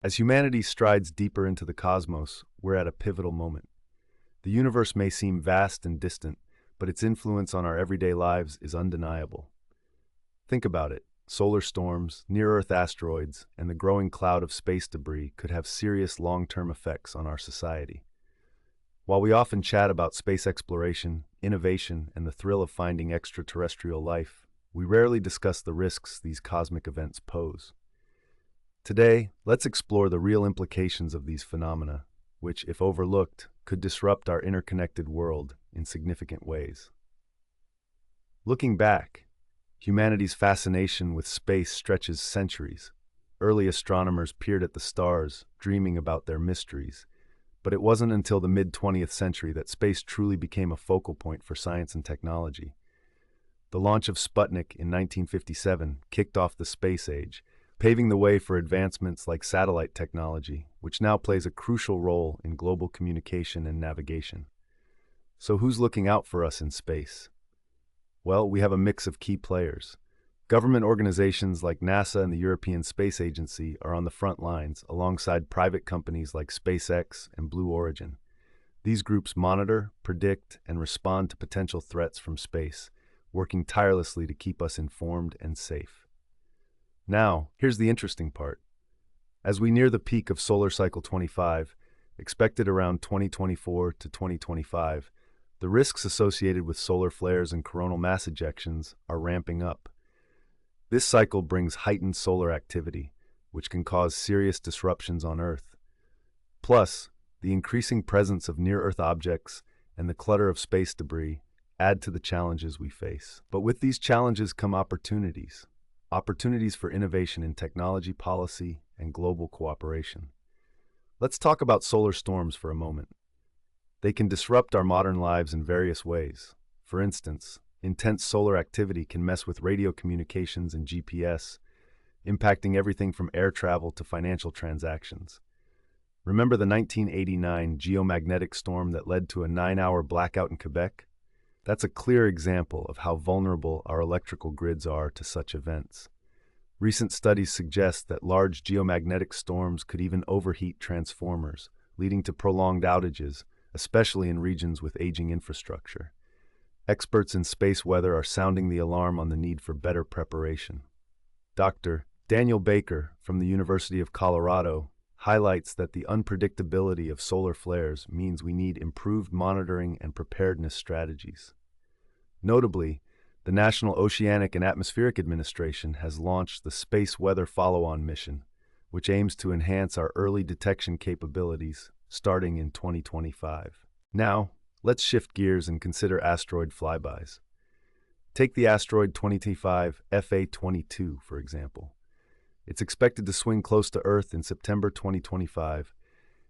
As humanity strides deeper into the cosmos, we're at a pivotal moment. The universe may seem vast and distant, but its influence on our everyday lives is undeniable. Think about it. Solar storms, near-Earth asteroids, and the growing cloud of space debris could have serious long-term effects on our society. While we often chat about space exploration, innovation, and the thrill of finding extraterrestrial life, we rarely discuss the risks these cosmic events pose. Today, let's explore the real implications of these phenomena, which, if overlooked, could disrupt our interconnected world in significant ways. Looking back, humanity's fascination with space stretches centuries. Early astronomers peered at the stars, dreaming about their mysteries. But it wasn't until the mid-20th century that space truly became a focal point for science and technology. The launch of Sputnik in 1957 kicked off the space age, paving the way for advancements like satellite technology, which now plays a crucial role in global communication and navigation. So who's looking out for us in space? Well, we have a mix of key players. Government organizations like NASA and the European Space Agency are on the front lines, alongside private companies like SpaceX and Blue Origin. These groups monitor, predict, and respond to potential threats from space, working tirelessly to keep us informed and safe. Now, here's the interesting part. As we near the peak of solar cycle 25, expected around 2024 to 2025, the risks associated with solar flares and coronal mass ejections are ramping up. This cycle brings heightened solar activity, which can cause serious disruptions on Earth. Plus, the increasing presence of near-Earth objects and the clutter of space debris add to the challenges we face. But with these challenges come opportunities. Opportunities for innovation in technology policy and global cooperation. Let's talk about solar storms for a moment. They can disrupt our modern lives in various ways. For instance, intense solar activity can mess with radio communications and GPS, impacting everything from air travel to financial transactions. Remember the 1989 geomagnetic storm that led to a 9-hour blackout in Quebec? That's a clear example of how vulnerable our electrical grids are to such events. Recent studies suggest that large geomagnetic storms could even overheat transformers, leading to prolonged outages, especially in regions with aging infrastructure. Experts in space weather are sounding the alarm on the need for better preparation. Dr. Daniel Baker from the University of Colorado highlights that the unpredictability of solar flares means we need improved monitoring and preparedness strategies. Notably, the National Oceanic and Atmospheric Administration has launched the Space Weather Follow-On mission, which aims to enhance our early detection capabilities starting in 2025. Now, let's shift gears and consider asteroid flybys. Take the asteroid 2025 FA-22, for example. It's expected to swing close to Earth in September 2025,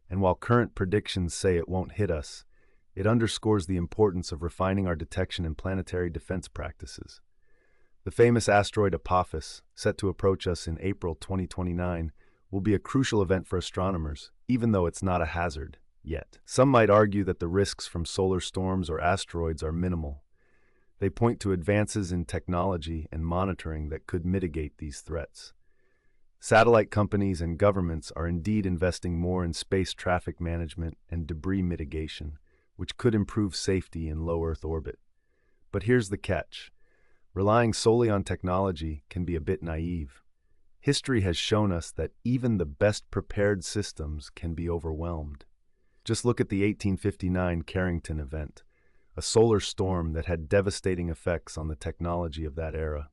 and while current predictions say it won't hit us, it underscores the importance of refining our detection and planetary defense practices. The famous asteroid Apophis, set to approach us in April 2029, will be a crucial event for astronomers, even though it's not a hazard yet. Some might argue that the risks from solar storms or asteroids are minimal. They point to advances in technology and monitoring that could mitigate these threats. Satellite companies and governments are indeed investing more in space traffic management and debris mitigation, which could improve safety in low Earth orbit. But here's the catch. Relying solely on technology can be a bit naive. History has shown us that even the best prepared systems can be overwhelmed. Just look at the 1859 Carrington event, a solar storm that had devastating effects on the technology of that era.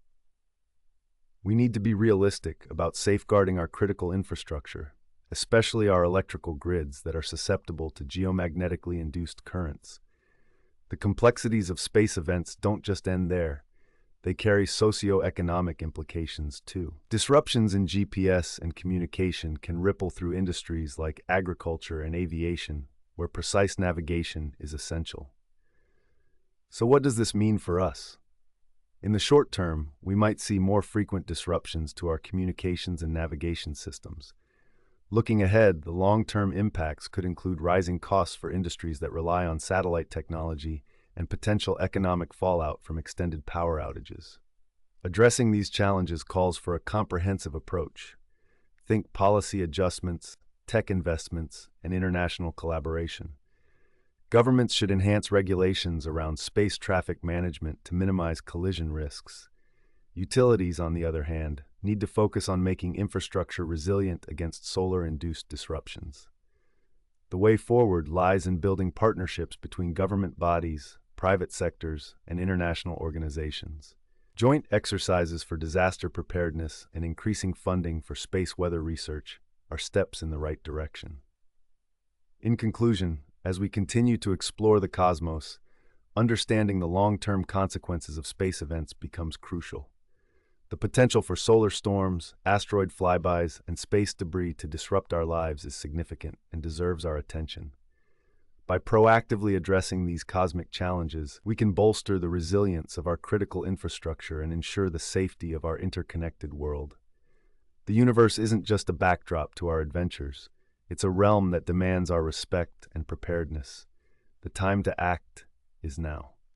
We need to be realistic about safeguarding our critical infrastructure, especially our electrical grids that are susceptible to geomagnetically induced currents. The complexities of space events don't just end there. They carry socio-economic implications too. Disruptions in GPS and communication can ripple through industries like agriculture and aviation, where precise navigation is essential. So what does this mean for us? In the short term, we might see more frequent disruptions to our communications and navigation systems. Looking ahead, the long-term impacts could include rising costs for industries that rely on satellite technology and potential economic fallout from extended power outages. Addressing these challenges calls for a comprehensive approach. Think policy adjustments, tech investments, and international collaboration. Governments should enhance regulations around space traffic management to minimize collision risks. Utilities, on the other hand, need to focus on making infrastructure resilient against solar-induced disruptions. The way forward lies in building partnerships between government bodies, private sectors, and international organizations. Joint exercises for disaster preparedness and increasing funding for space weather research are steps in the right direction. In conclusion, as we continue to explore the cosmos, understanding the long-term consequences of space events becomes crucial. The potential for solar storms, asteroid flybys, and space debris to disrupt our lives is significant and deserves our attention. By proactively addressing these cosmic challenges, we can bolster the resilience of our critical infrastructure and ensure the safety of our interconnected world. The universe isn't just a backdrop to our adventures. It's a realm that demands our respect and preparedness. The time to act is now.